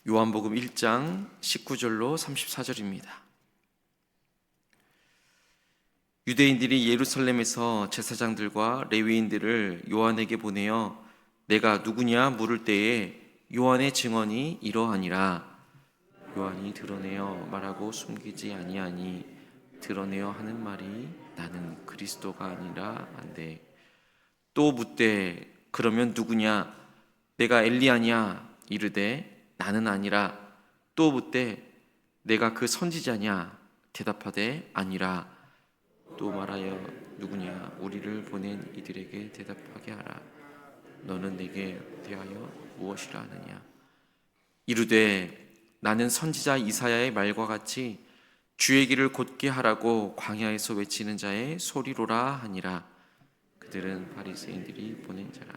요한복음 1장 19절로 34절입니다. 유대인들이 예루살렘에서 제사장들과 레위인들을 요한에게 보내어 내가 누구냐 물을 때에 요한의 증언이 이러하니라. 요한이 드러내어 말하고 숨기지 아니하니 드러내어 하는 말이 나는 그리스도가 아니라 한데, 또 묻되 그러면 누구냐? 내가 엘리야냐? 이르되 나는 아니라. 또 묻되 내가 그 선지자냐? 대답하되 아니라. 또 말하여 누구냐? 우리를 보낸 이들에게 대답하게 하라. 너는 내게 대하여 무엇이라 하느냐? 이르되 나는 선지자 이사야의 말과 같이 주의 길을 곧게 하라고 광야에서 외치는 자의 소리로라 하니라. 그들은 바리새인들이 보낸 자라.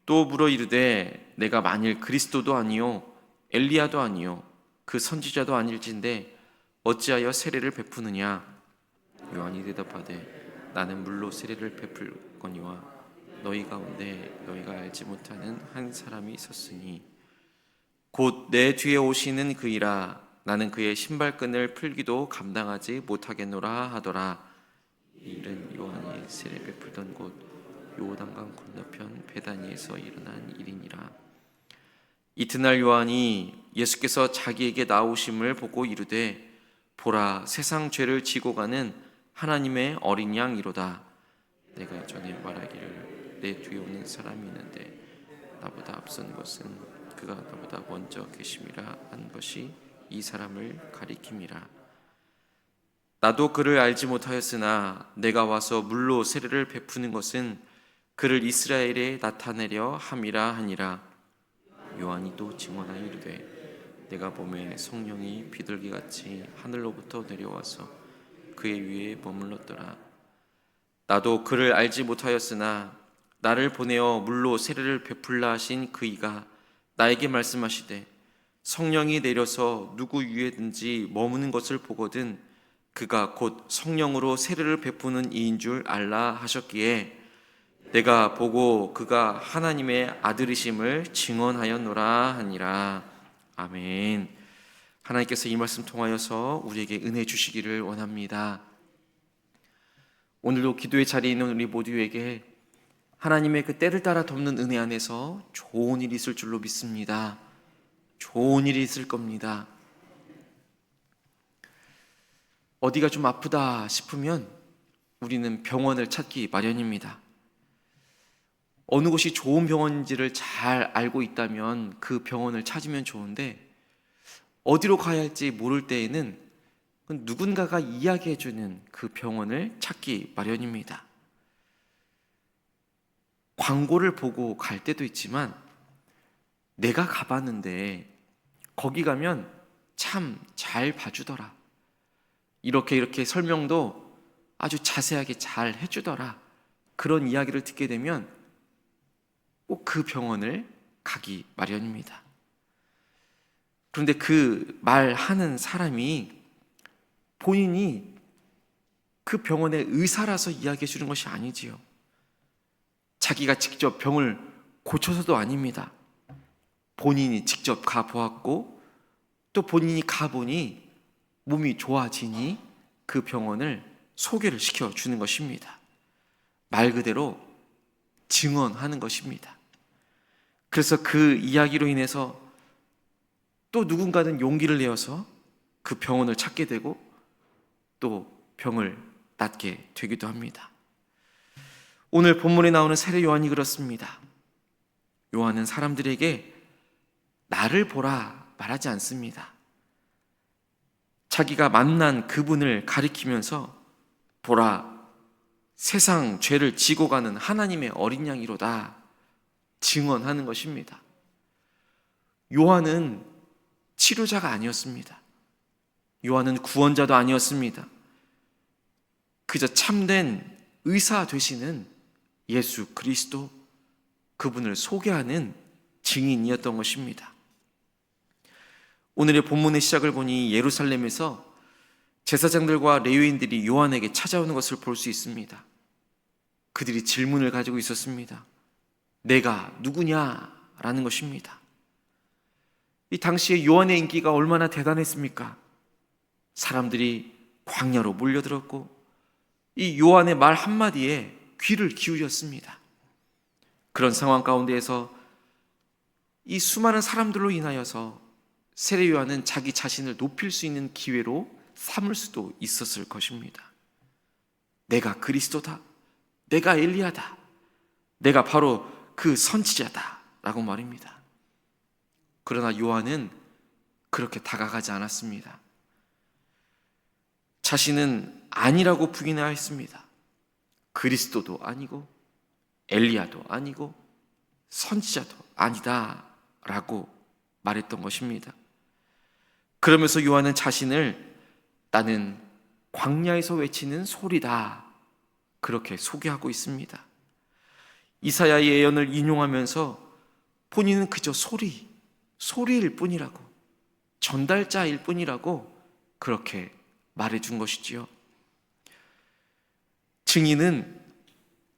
또 물어 이르되 내가 만일 그리스도도 아니요 엘리야도 아니요 그 선지자도 아닐진데 어찌하여 세례를 베푸느냐? 요한이 대답하되 나는 물로 세례를 베풀거니와 너희 가운데 너희가 알지 못하는 한 사람이 있었으니 곧 내 뒤에 오시는 그이라. 나는 그의 신발끈을 풀기도 감당하지 못하겠노라 하더라. 이 일은 요한이 세례 베풀던 곳 요단강 건너편 베다니에서 일어난 일이니라. 이튿날 요한이 예수께서 자기에게 나오심을 보고 이르되 보라, 세상 죄를 지고 가는 하나님의 어린 양이로다. 내가 전에 말하기를 내 뒤에 오는 사람이 있는데 나보다 앞선 것은 그가 나보다 먼저 계심이라 한 것이 이 사람을 가리킴이라. 나도 그를 알지 못하였으나 내가 와서 물로 세례를 베푸는 것은 그를 이스라엘에 나타내려 함이라 하니라. 요한이 또 증언하여 이르되 내가 보매 성령이 비둘기같이 하늘로부터 내려와서 그의 위에 머물렀더라. 나도 그를 알지 못하였으나 나를 보내어 물로 세례를 베풀라 하신 그이가 나에게 말씀하시되 성령이 내려서 누구 위에든지 머무는 것을 보거든 그가 곧 성령으로 세례를 베푸는 이인 줄 알라 하셨기에 내가 보고 그가 하나님의 아들이심을 증언하였노라 하니라. 아멘. 하나님께서 이 말씀 통하여서 우리에게 은혜 주시기를 원합니다. 오늘도 기도의 자리에 있는 우리 모두에게 하나님의 그 때를 따라 덮는 은혜 안에서 좋은 일이 있을 줄로 믿습니다. 좋은 일이 있을 겁니다. 어디가 좀 아프다 싶으면 우리는 병원을 찾기 마련입니다. 어느 곳이 좋은 병원인지를 잘 알고 있다면 그 병원을 찾으면 좋은데 어디로 가야 할지 모를 때에는 누군가가 이야기해주는 그 병원을 찾기 마련입니다. 광고를 보고 갈 때도 있지만 내가 가봤는데 거기 가면 참 잘 봐주더라. 이렇게 설명도 아주 자세하게 잘 해주더라. 그런 이야기를 듣게 되면 꼭 그 병원을 가기 마련입니다. 그런데 그 말하는 사람이 본인이 그 병원의 의사라서 이야기해 주는 것이 아니지요. 자기가 직접 병을 고쳐서도 아닙니다. 본인이 직접 가보았고 또 본인이 가보니 몸이 좋아지니 그 병원을 소개를 시켜주는 것입니다. 말 그대로 증언하는 것입니다. 그래서 그 이야기로 인해서 또 누군가는 용기를 내어서 그 병원을 찾게 되고 또 병을 낫게 되기도 합니다. 오늘 본문에 나오는 세례 요한이 그렇습니다. 요한은 사람들에게 나를 보라 말하지 않습니다. 자기가 만난 그분을 가리키면서 보라, 세상 죄를 지고 가는 하나님의 어린 양이로다 증언하는 것입니다. 요한은 치료자가 아니었습니다. 요한은 구원자도 아니었습니다. 그저 참된 의사 되시는 예수 그리스도, 그분을 소개하는 증인이었던 것입니다. 오늘의 본문의 시작을 보니 예루살렘에서 제사장들과 레위인들이 요한에게 찾아오는 것을 볼 수 있습니다. 그들이 질문을 가지고 있었습니다. 내가 누구냐? 라는 것입니다. 이 당시에 요한의 인기가 얼마나 대단했습니까? 사람들이 광야로 몰려들었고 이 요한의 말 한마디에 귀를 기울였습니다. 그런 상황 가운데에서 이 수많은 사람들로 인하여서 세례 요한은 자기 자신을 높일 수 있는 기회로 삼을 수도 있었을 것입니다. 내가 그리스도다, 내가 엘리야다, 내가 바로 그 선지자다 라고 말입니다. 그러나 요한은 그렇게 다가가지 않았습니다. 자신은 아니라고 부인하였습니다. 그리스도도 아니고 엘리야도 아니고 선지자도 아니다 라고 말했던 것입니다. 그러면서 요한은 자신을 나는 광야에서 외치는 소리다 그렇게 소개하고 있습니다. 이사야의 예언을 인용하면서 본인은 그저 소리일 뿐이라고, 전달자일 뿐이라고 그렇게 말해준 것이지요. 증인은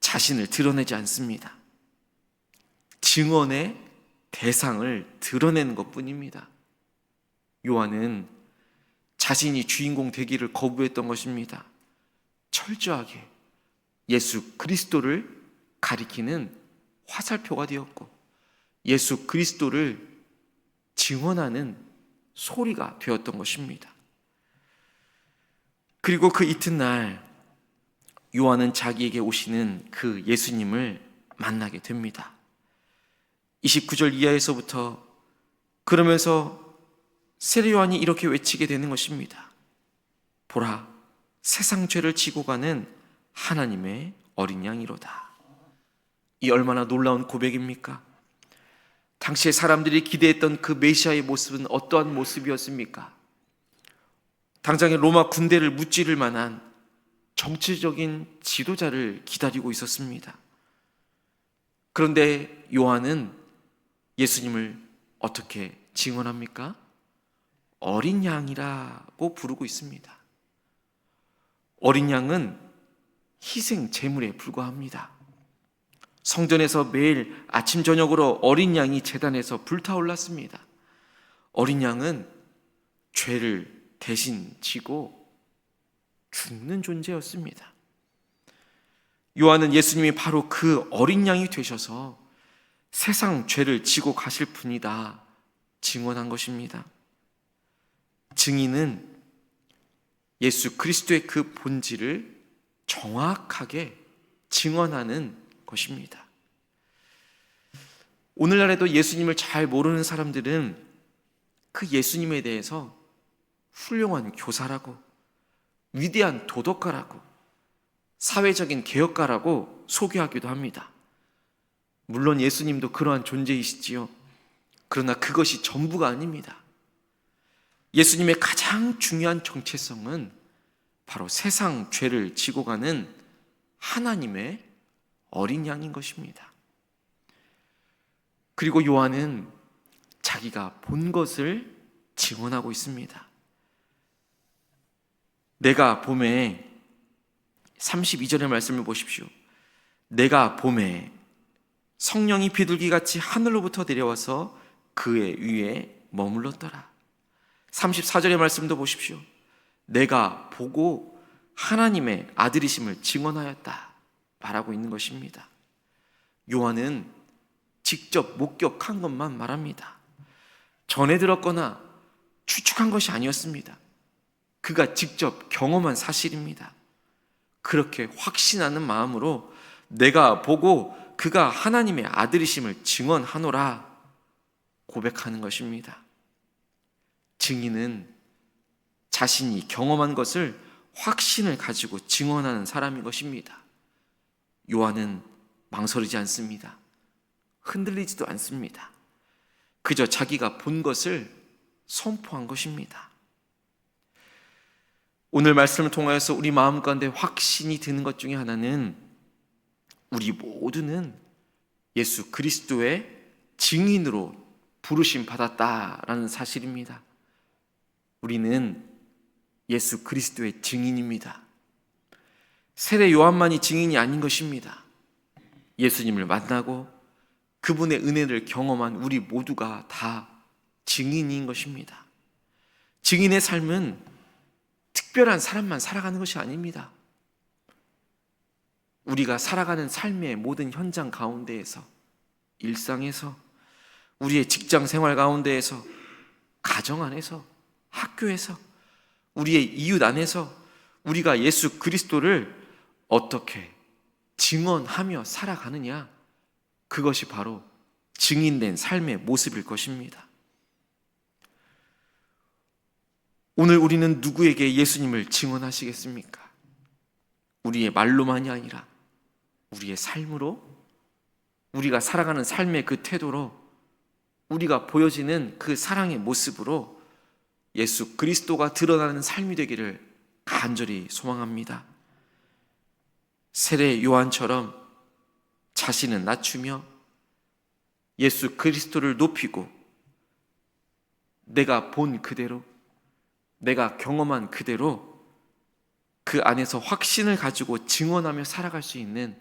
자신을 드러내지 않습니다. 증언의 대상을 드러내는 것뿐입니다. 요한은 자신이 주인공 되기를 거부했던 것입니다. 철저하게 예수 그리스도를 가리키는 화살표가 되었고 예수 그리스도를 증언하는 소리가 되었던 것입니다. 그리고 그 이튿날 요한은 자기에게 오시는 그 예수님을 만나게 됩니다. 29절 이하에서부터 그러면서 세례 요한이 이렇게 외치게 되는 것입니다. 보라, 세상 죄를 지고 가는 하나님의 어린 양이로다. 이 얼마나 놀라운 고백입니까? 당시에 사람들이 기대했던 그 메시아의 모습은 어떠한 모습이었습니까? 당장에 로마 군대를 무찌를 만한 정치적인 지도자를 기다리고 있었습니다. 그런데 요한은 예수님을 어떻게 증언합니까? 어린 양이라고 부르고 있습니다. 어린 양은 희생 제물에 불과합니다. 성전에서 매일 아침 저녁으로 어린 양이 제단에서 불타올랐습니다. 어린 양은 죄를 대신 지고 죽는 존재였습니다. 요한은 예수님이 바로 그 어린 양이 되셔서 세상 죄를 지고 가실 분이다 증언한 것입니다. 증인은 예수 그리스도의 그 본질을 정확하게 증언하는 것입니다. 오늘날에도 예수님을 잘 모르는 사람들은 그 예수님에 대해서 훌륭한 교사라고, 위대한 도덕가라고, 사회적인 개혁가라고 소개하기도 합니다. 물론 예수님도 그러한 존재이시지요. 그러나 그것이 전부가 아닙니다. 예수님의 가장 중요한 정체성은 바로 세상 죄를 지고 가는 하나님의 어린 양인 것입니다. 그리고 요한은 자기가 본 것을 증언하고 있습니다. 내가 봄에 32절의 말씀을 보십시오. 내가 봄에 성령이 비둘기같이 하늘로부터 내려와서 그의 위에 머물렀더라. 34절의 말씀도 보십시오. 내가 보고 하나님의 아들이심을 증언하였다 말하고 있는 것입니다. 요한은 직접 목격한 것만 말합니다. 전해 들었거나 추측한 것이 아니었습니다. 그가 직접 경험한 사실입니다. 그렇게 확신하는 마음으로 내가 보고 그가 하나님의 아들이심을 증언하노라 고백하는 것입니다. 증인은 자신이 경험한 것을 확신을 가지고 증언하는 사람인 것입니다. 요한은 망설이지 않습니다. 흔들리지도 않습니다. 그저 자기가 본 것을 선포한 것입니다. 오늘 말씀을 통하여서 우리 마음 가운데 확신이 드는 것 중에 하나는 우리 모두는 예수 그리스도의 증인으로 부르심 받았다라는 사실입니다. 우리는 예수 그리스도의 증인입니다. 세례 요한만이 증인이 아닌 것입니다. 예수님을 만나고 그분의 은혜를 경험한 우리 모두가 다 증인인 것입니다. 증인의 삶은 특별한 사람만 살아가는 것이 아닙니다. 우리가 살아가는 삶의 모든 현장 가운데에서, 일상에서, 우리의 직장 생활 가운데에서, 가정 안에서, 학교에서, 우리의 이웃 안에서 우리가 예수 그리스도를 어떻게 증언하며 살아가느냐, 그것이 바로 증인된 삶의 모습일 것입니다. 오늘 우리는 누구에게 예수님을 증언하시겠습니까? 우리의 말로만이 아니라 우리의 삶으로, 우리가 살아가는 삶의 그 태도로, 우리가 보여지는 그 사랑의 모습으로 예수 그리스도가 드러나는 삶이 되기를 간절히 소망합니다. 세례 요한처럼 자신을 낮추며 예수 그리스도를 높이고 내가 본 그대로, 내가 경험한 그대로 그 안에서 확신을 가지고 증언하며 살아갈 수 있는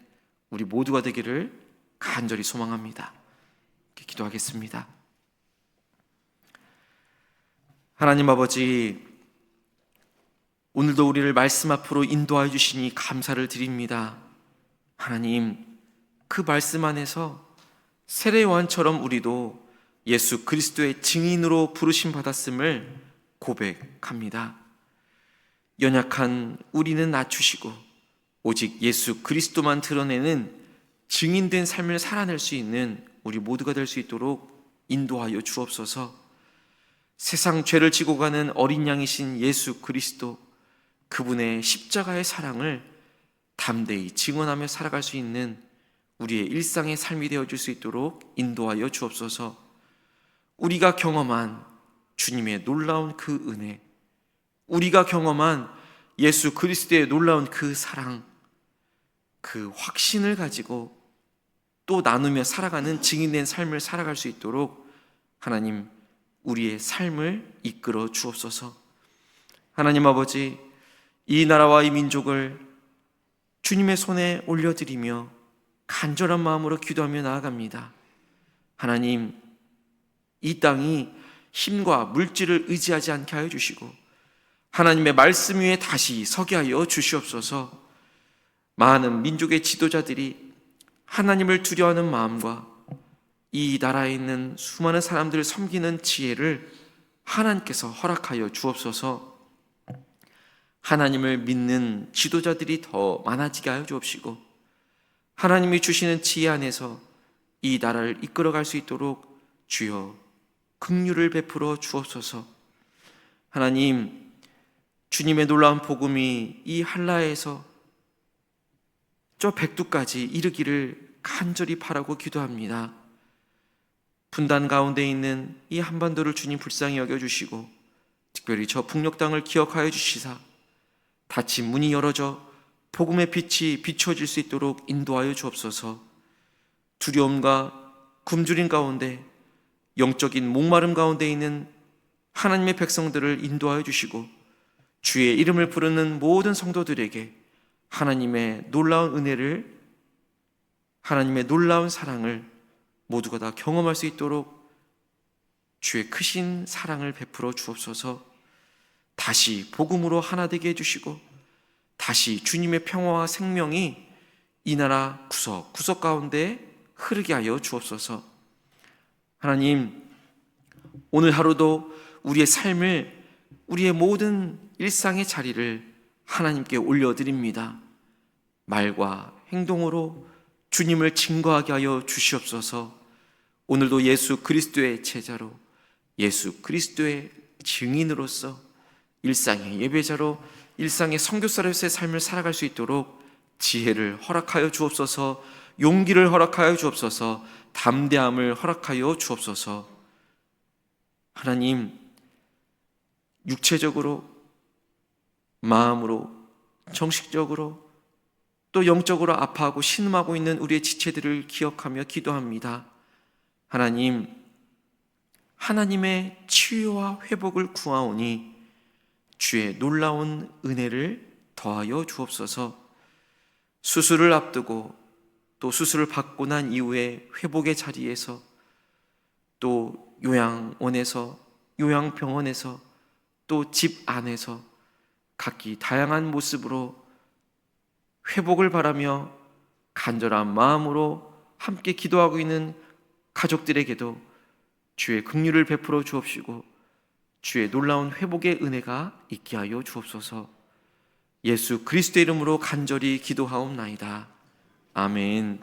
우리 모두가 되기를 간절히 소망합니다. 기도하겠습니다. 하나님 아버지, 오늘도 우리를 말씀 앞으로 인도하여 주시니 감사를 드립니다. 하나님, 그 말씀 안에서 세례 요한처럼 우리도 예수 그리스도의 증인으로 부르심 받았음을 고백합니다. 연약한 우리는 낮추시고 오직 예수 그리스도만 드러내는 증인된 삶을 살아낼 수 있는 우리 모두가 될 수 있도록 인도하여 주옵소서. 세상 죄를 지고 가는 어린 양이신 예수 그리스도, 그분의 십자가의 사랑을 담대히 증언하며 살아갈 수 있는 우리의 일상의 삶이 되어줄 수 있도록 인도하여 주옵소서. 우리가 경험한 주님의 놀라운 그 은혜, 우리가 경험한 예수 그리스도의 놀라운 그 사랑, 그 확신을 가지고 또 나누며 살아가는 증인된 삶을 살아갈 수 있도록 하나님, 우리의 삶을 이끌어 주옵소서. 하나님 아버지, 이 나라와 이 민족을 주님의 손에 올려드리며 간절한 마음으로 기도하며 나아갑니다. 하나님, 이 땅이 힘과 물질을 의지하지 않게 하여 주시고 하나님의 말씀 위에 다시 서게 하여 주시옵소서. 많은 민족의 지도자들이 하나님을 두려워하는 마음과 이 나라에 있는 수많은 사람들을 섬기는 지혜를 하나님께서 허락하여 주옵소서. 하나님을 믿는 지도자들이 더 많아지게 하여 주옵시고 하나님이 주시는 지혜 안에서 이 나라를 이끌어갈 수 있도록 주여 긍휼을 베풀어 주옵소서. 하나님, 주님의 놀라운 복음이 이 한라에서 저 백두까지 이르기를 간절히 바라고 기도합니다. 분단 가운데 있는 이 한반도를 주님 불쌍히 여겨주시고 특별히 저 북녘 땅을 기억하여 주시사 닫힌 문이 열어져 복음의 빛이 비춰질 수 있도록 인도하여 주옵소서. 두려움과 굶주림 가운데 영적인 목마름 가운데 있는 하나님의 백성들을 인도하여 주시고 주의 이름을 부르는 모든 성도들에게 하나님의 놀라운 은혜를, 하나님의 놀라운 사랑을 모두가 다 경험할 수 있도록 주의 크신 사랑을 베풀어 주옵소서. 다시 복음으로 하나 되게 해주시고 다시 주님의 평화와 생명이 이 나라 구석구석 가운데 흐르게 하여 주옵소서. 하나님, 오늘 하루도 우리의 삶을, 우리의 모든 일상의 자리를 하나님께 올려드립니다. 말과 행동으로 주님을 증거하게 하여 주시옵소서. 오늘도 예수 그리스도의 제자로, 예수 그리스도의 증인으로서 일상의 예배자로, 일상의 선교사로서의 삶을 살아갈 수 있도록 지혜를 허락하여 주옵소서. 용기를 허락하여 주옵소서. 담대함을 허락하여 주옵소서. 하나님, 육체적으로, 마음으로, 정식적으로 또 영적으로 아파하고 신음하고 있는 우리의 지체들을 기억하며 기도합니다. 하나님, 하나님의 치유와 회복을 구하오니 주의 놀라운 은혜를 더하여 주옵소서. 수술을 앞두고 또 수술을 받고 난 이후에 회복의 자리에서 또 요양원에서, 요양병원에서, 또 집 안에서 각기 다양한 모습으로 회복을 바라며 간절한 마음으로 함께 기도하고 있는 가족들에게도 주의 긍휼을 베풀어 주옵시고 주의 놀라운 회복의 은혜가 있게 하여 주옵소서. 예수 그리스도의 이름으로 간절히 기도하옵나이다. 아멘.